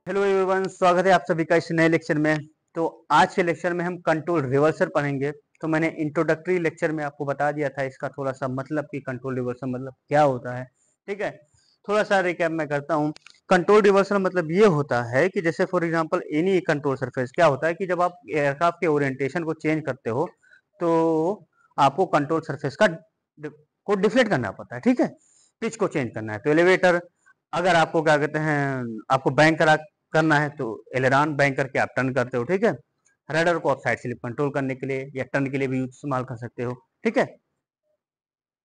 Hello everyone, स्वागत है आप सभी का इस नए लेक्चर में। तो आज के लेक्चर में हम कंट्रोल रिवर्सल पढ़ेंगे। तो मैंने इंट्रोडक्टरी लेक्चर में आपको बता दिया था इसका थोड़ा सा मतलब कि कंट्रोल रिवर्सल मतलब क्या होता है। ठीक है, थोड़ा सा रिकैप मैं करता हूँ। कंट्रोल रिवर्सल मतलब ये होता है कि जैसे for example any control surface, क्या होता है कि जब आप एयरक्राफ्ट के ओरिएंटेशन को चेंज करते हो तो आपको कंट्रोल सरफेस को डिफ्लेक्ट करना पड़ता है। ठीक है, पिच को चेंज करना है। तो एलिवेटर, अगर आपको क्या कहते हैं, आपको बैंक करना है तो एलेरान बैंक करके आप टर्न करते हो। ठीक है, रडर को आप साइड स्लिप कंट्रोल करने के लिए या टर्न के लिए भी इस्तेमाल कर सकते हो। ठीक है,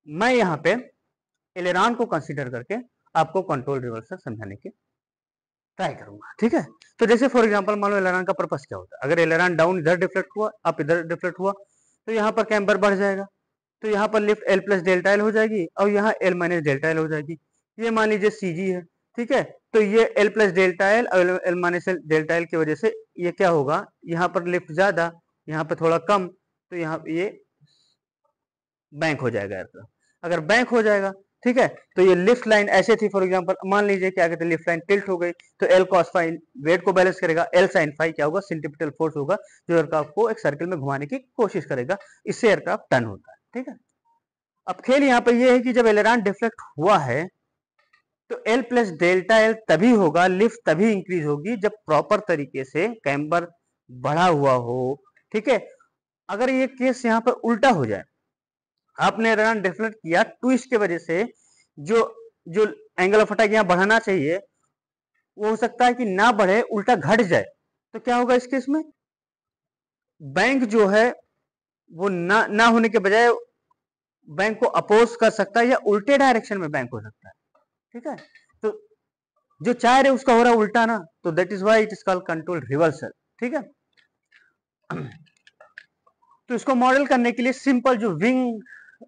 मैं यहाँ पे एलेरान को कंसीडर करके आपको कंट्रोल रिवर्सल समझाने की ट्राई करूंगा। ठीक है, तो जैसे फॉर एग्जांपल मान लो एलेरान का पर्पस क्या होता है। अगर एलेरान डाउन इधर डिफ्लेक्ट हुआ, अप इधर डिफ्लेक्ट हुआ, तो यहाँ पर कैम्बर बढ़ जाएगा। तो यहाँ पर lift L plus delta L हो जाएगी और यहाँ एल माइनस डेल्टा एल हो जाएगी। ये मान लीजिए सी जी है। ठीक है, तो ये एल प्लस डेल्टा एल और एल माइनस डेल्टा एल की वजह से ये क्या होगा, यहाँ पर लिफ्ट ज्यादा, यहाँ पे थोड़ा कम, तो यहाँ ये बैंक हो जाएगा। अगर बैंक हो जाएगा, ठीक है, तो ये लिफ्ट लाइन ऐसे थी। फॉर एग्जांपल मान लीजिए क्या कहते हैं, लिफ्ट लाइन टिल्ट हो गई तो एल कॉस फाई वेट को बैलेंस करेगा, एल साइन फाई क्या होगा, सेंट्रीपिटल फोर्स होगा जो एयरक्राफ्ट को एक सर्कल में घुमाने की कोशिश करेगा। इससे एयरक्राफ्ट टर्न होता है। ठीक है, अब खेल यहाँ पे ये है कि जब एलेरान डिफ्लेक्ट हुआ है तो एल प्लस डेल्टा एल तभी होगा, लिफ्ट तभी इंक्रीज होगी जब प्रॉपर तरीके से कैम्बर बढ़ा हुआ हो। ठीक है, अगर ये केस यहाँ पर उल्टा हो जाए, आपने एलेरान डिफ्लेक्ट किया ट्विस्ट की वजह से, जो जो एंगल ऑफ अटैक यहाँ बढ़ाना चाहिए वो हो सकता है कि ना बढ़े, उल्टा घट जाए। तो क्या होगा इस केस में, बैंक जो है वो ना होने के बजाय बैंक को अपोज कर सकता है या उल्टे डायरेक्शन में बैंक हो सकता है। ठीक है, तो जो चाह रहे उसका हो रहा है उल्टा ना, तो that is why it is called control reversal. ठीक है, तो इसको मॉडल करने के लिए सिंपल जो विंग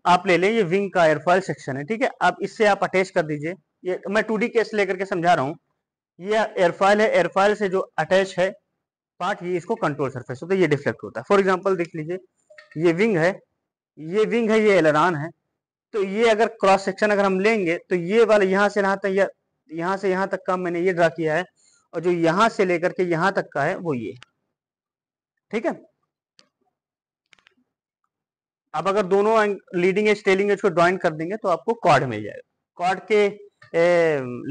आप ले लें, ये विंग का एयरफॉयल सेक्शन है। ठीक है, आप इससे आप अटैच कर दीजिए। ये मैं 2D केस लेकर के समझा रहा हूँ। ये एयरफॉयल है, एयरफॉयल से जो अटैच है पार्ट, ये इसको कंट्रोल सरफेस होता है, ये डिफ्लेक्ट होता है। फॉर एग्जांपल देख लीजिए, ये विंग है, ये विंग है, ये एलेरान है। तो ये अगर क्रॉस सेक्शन अगर हम लेंगे तो ये वाला यहाँ से यहाँ तक, यहाँ से यहाँ तक का मैंने ये ड्रा किया है, और जो यहाँ से लेकर के यहाँ तक का है वो ये। ठीक है, अब अगर दोनों लीडिंग एज टेलिंग एज को ज्वाइन कर देंगे तो आपको कॉर्ड मिल जाएगा। कॉर्ड के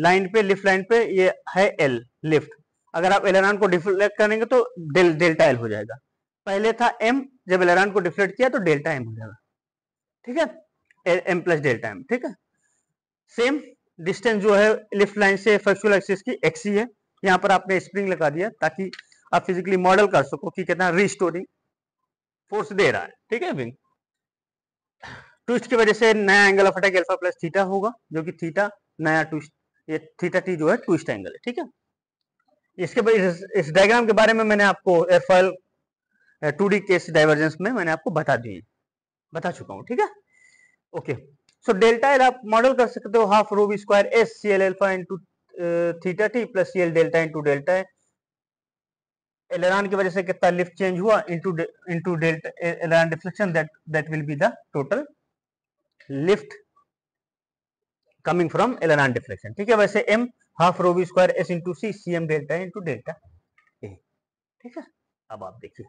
लाइन पे, लिफ्ट लाइन पे ये है एल लिफ्ट। अगर आप एलेरान को डिफ्लेक्ट करेंगे तो डेल्टा एल हो जाएगा। पहले था एम, जब एलेरान को डिफ्लेक्ट किया तो डेल्टा एम हो जाएगा। ठीक है, एम प्लस डेल्टा एम। ठीक है, सेम डिस्टेंस जो है लिफ्ट लाइन से फ्रैक्चुअल एक्सिस की एक्सी है। यहाँ पर आपने स्प्रिंग लगा दिया ताकि आप फिजिकली मॉडल कर सको कि कितना रिस्टोरिंग फोर्स दे रहा है। ठीक है, विंग ट्विस्ट की वजह से नया angle of attack alpha plus theta होगा, जो कि थीटा नया ट्विस्ट, ये थीटा टी जो है ट्विस्ट एंगल है। ठीक है, इसके बाद इस डायग्राम के बारे में मैंने आपको एयरफॉयल 2D केस डाइवर्जेंस में मैंने आपको बता चुका हूँ। ठीक है, ओके। सो डेल्टा एल आप मॉडल कर सकते हो half rho V square S C L alpha into theta T plus C L delta into delta है। एलेरान की वजह से कितना लिफ्ट चेंज हुआ into delta aileron deflection, that will be the total lift coming from aileron deflection. ठीक है, वैसे M half rho V square S into C C M delta into delta ए। ठीक है, अब आप देखिए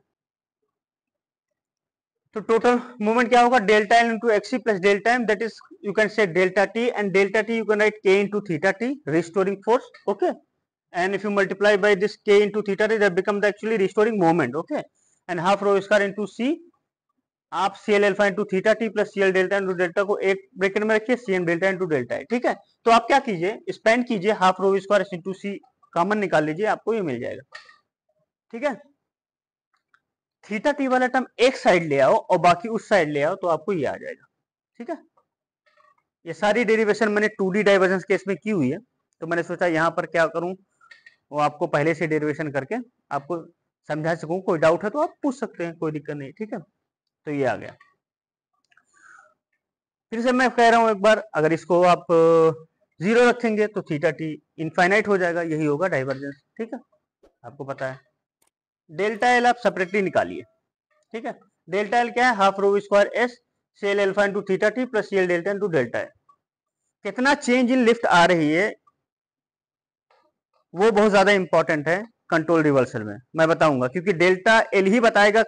तो टोटल मूवमेंट क्या होगा, delta L into XC plus delta M, that is you can say delta T, and delta T you can write K into theta T, restoring force. Okay, and if you multiply by this k into theta t, that becomes the actually restoring moment. Okay, and half rho square into c, आप C L alpha into theta T plus C L delta into delta को एक bracket में रखिए, C M delta into delta है। ठीक है, तो आप क्या कीजिए, स्पेंड कीजिए, half rho square into C common निकाल लीजिए, आपको ये मिल जाएगा। ठीक है, थीटा टी वाला टर्म एक साइड ले आओ और बाकी उस साइड ले आओ तो आपको ये आ जाएगा। ठीक है, ये सारी डेरिवेशन मैंने 2D डाइवर्जेंस केस में की हुई है, तो मैंने सोचा यहाँ पर क्या करूं, वो आपको पहले से डेरिवेशन करके आपको समझा सकूं। कोई डाउट है तो आप पूछ सकते हैं, कोई दिक्कत नहीं। ठीक है, तो ये आ गया। फिर से मैं कह रहा हूं एक बार, अगर इसको आप जीरो रखेंगे तो थीटा टी इनफाइनाइट हो जाएगा, यही होगा डाइवर्जेंस। ठीक है, आपको पता है। डेल्टा एल आप सेपरेटली निकालिए। ठीक है, डेल्टा एल क्या है, half rho square S C L alpha into theta T plus C L delta into delta है। कितना चेंज इन लिफ्ट आ रही है वो बहुत ज्यादा इंपॉर्टेंट है कंट्रोल रिवर्सल में, मैं बताऊंगा, क्योंकि डेल्टा एल ही बताएगा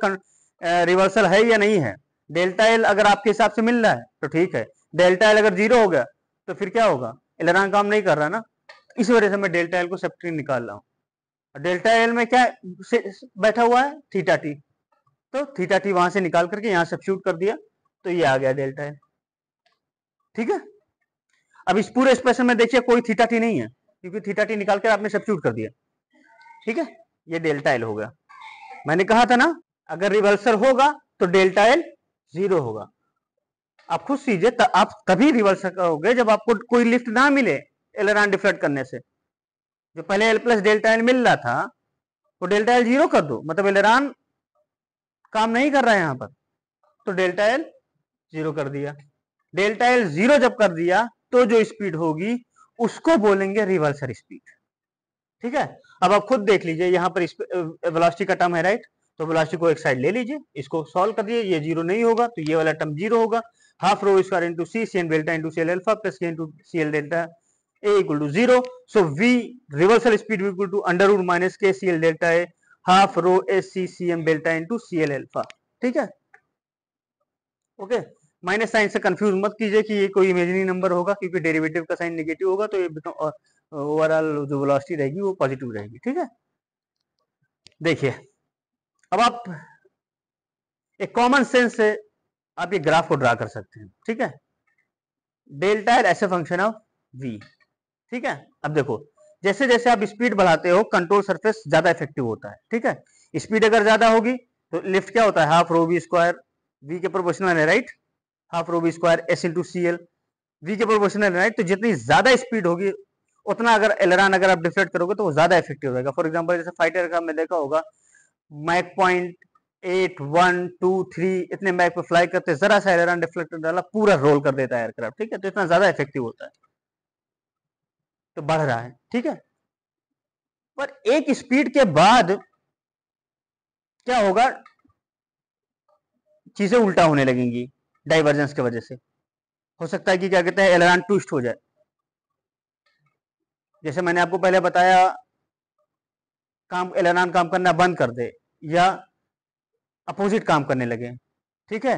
रिवर्सल है या नहीं है। डेल्टा एल अगर आपके हिसाब से मिल रहा है तो ठीक है, डेल्टा एल अगर 0 हो गया तो फिर क्या होगा, एलरान काम नहीं कर रहा ना। इस वजह से मैं डेल्टा एल को सेपरेटली निकाल रहा हूँ। डेल्टा एल में क्या बैठा हुआ है, थीटा टी, तो थीटा टी वहां से निकाल करके यहाँ सब्स्टिट्यूट कर दिया तो ये आ गया डेल्टा एल। ठीक है, अब इस पूरे एक्सप्रेशन में देखिए कोई थीटा टी नहीं है, क्योंकि थीटा टी निकाल कर आपने सब्स्टिट्यूट कर दिया। ठीक है, ये डेल्टा एल हो गया। मैंने कहा था ना, अगर रिवर्सल होगा तो डेल्टा एल 0 होगा। आप खुद सीजिए, आप तभी रिवर्सल करोगे जब आपको कोई लिफ्ट ना मिले एलरान डिफ्लेक्ट करने से। जो पहले एल प्लस डेल्टा एल मिल रहा था वो डेल्टा एल 0 कर दो, मतलब एलरान काम नहीं कर रहा है यहां पर, तो डेल्टा एल 0 कर दिया। डेल्टा एल 0 जब कर दिया तो जो स्पीड होगी उसको बोलेंगे रिवर्सल स्पीड। ठीक है, अब आप खुद देख लीजिए, यहाँ पर वेलोसिटी का टर्म है राइट, तो वेलोसिटी को एक साइड ले लीजिए, इसको सॉल्व कर दीजिए, ये 0 नहीं होगा तो ये वाला टर्म 0 होगा। Half rho square into C C N delta into C L alpha plus K into C L delta A equal to 0। So V reversal speed equal to under root minus K C L delta A half rho S C C M delta into C L alpha. ठीक है, okay. Minus sign से confuse मत कीजिए कि ये कोई imaginary number होगा, क्योंकि डेरिवेटिव का साइन नेगेटिव होगा तो ये ओवरऑल जो वेलोसिटी रहेगी वो पॉजिटिव रहेगी। ठीक है, देखिए अब आप एक कॉमन सेंस से आप ये ग्राफ को ड्रा कर सकते हैं। ठीक है, डेल्टा एल ऐसे फंक्शन ऑफ वी। ठीक है, अब देखो जैसे जैसे आप स्पीड बढ़ाते हो कंट्रोल सरफेस ज्यादा इफेक्टिव होता है। ठीक है, स्पीड अगर ज्यादा होगी तो लिफ्ट क्या होता है, half rho V square, V के प्रोपोर्शनल है right, half rho V square S into C L, V के प्रोपोर्शनल है राइट। तो जितनी ज्यादा स्पीड होगी उतना अगर एलरान अगर आप डिफ्लेक्ट करोगे तो वो ज्यादा इफेक्टिव रहेगा। फॉर एग्जाम्पल जैसे फाइटर का हमने देखा होगा, मैक पॉइंट 8 1 2 3 इतने मैक पे फ्लाई करते, जरा सा एलरान डिफ्लेक्टर डाला पूरा रोल कर देता है एयरक्राफ्ट। ठीक है, तो इतना ज्यादा इफेक्टिव होता है, तो बढ़ रहा है। ठीक है, पर एक स्पीड के बाद क्या होगा, चीजें उल्टा होने लगेंगी डाइवर्जेंस की वजह से। हो सकता है कि क्या कहते हैं एलरान ट्विस्ट हो जाए, जैसे मैंने आपको पहले बताया, एलरान काम करना बंद कर दे या अपोजिट काम करने लगे। ठीक है,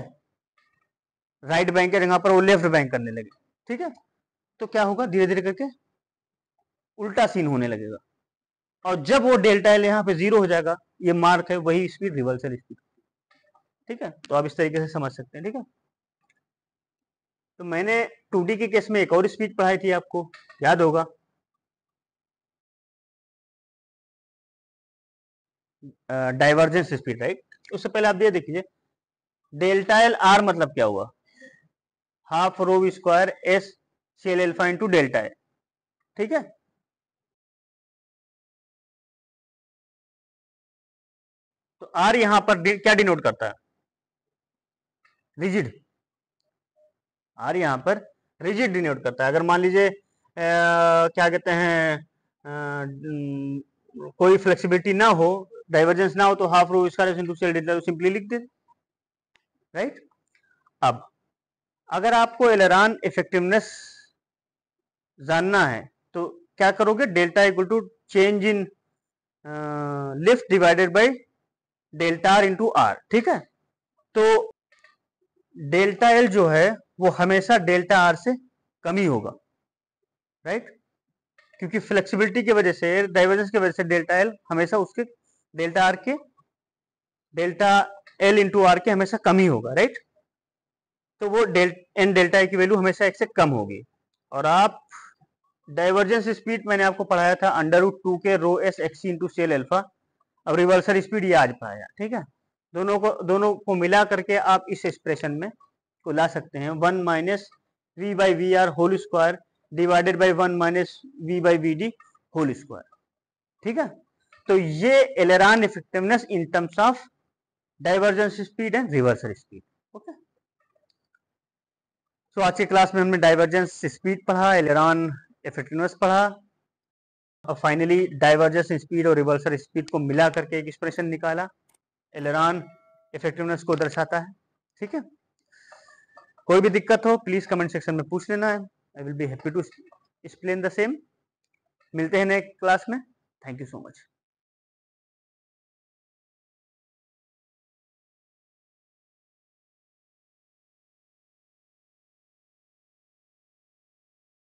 राइट बैंक के जगह पर वो लेफ्ट बैंक करने लगे। ठीक है, तो क्या होगा, धीरे धीरे करके उल्टा सीन होने लगेगा, और जब वो डेल्टा एल यहाँ पे 0 हो जाएगा, ये मार्क है वही स्पीड रिवर्सल स्पीड। ठीक है, तो आप इस तरीके से समझ सकते हैं। ठीक है, तो मैंने 2D के केस में एक और स्पीड पढ़ाई थी, आपको याद होगा, डाइवर्जेंस स्पीड राइट। उससे पहले आप ये देखिए, डेल्टा एल आर मतलब क्या हुआ, half rho square S C L alpha into delta L. ठीक है, तो आर यहां पर क्या डिनोट करता है, रिजिड। आर यहां पर रिजिड डिनोट करता है। अगर मान लीजिए क्या कहते हैं कोई फ्लेक्सिबिलिटी ना हो, डाइवर्जेंस ना हो, तो half rho square into C L delta simply लिख दे राइट। अब अगर आपको एलरान इफेक्टिवनेस जानना है तो क्या करोगे, delta equal to change in lift divided by delta R into R. ठीक है, तो डेल्टा एल जो है वो हमेशा डेल्टा आर से कम ही होगा राइट, क्योंकि फ्लेक्सिबिलिटी की वजह से, डाइवर्जेंस की वजह से डेल्टा एल हमेशा उसके डेल्टा आर के, डेल्टा एल इंटू आर के हमेशा कम ही होगा राइट। तो वो एन डेल्टा ए की वैल्यू हमेशा एक से कम होगी। और आप डाइवर्जेंस स्पीड मैंने आपको पढ़ाया था under root 2 K rho S XC into C L alpha. अब रिवर्सल स्पीड ये आज पढ़ाया। ठीक है, दोनों को मिला करके आप इस एक्सप्रेशन में को ला सकते हैं, 1 minus V by V R whole square divided by 1 minus V by V D whole square. ठीक है, तो ये aileron effectiveness in terms of divergence speed and reversal speed. Okay, तो आज की क्लास में हमने डाइवर्जेंस स्पीड पढ़ा, एलरान इफेक्टिवनेस पढ़ा, और फाइनली डाइवर्जेंस स्पीड और रिवर्सल स्पीड को मिला करके एक एक्सप्रेशन निकाला, एलरान इफेक्टिवनेस को दर्शाता है। ठीक है, कोई भी दिक्कत हो प्लीज कमेंट सेक्शन में पूछ लेना है, I will be happy to explain the same. मिलते हैं नेक्स्ट क्लास में। Thank you so much.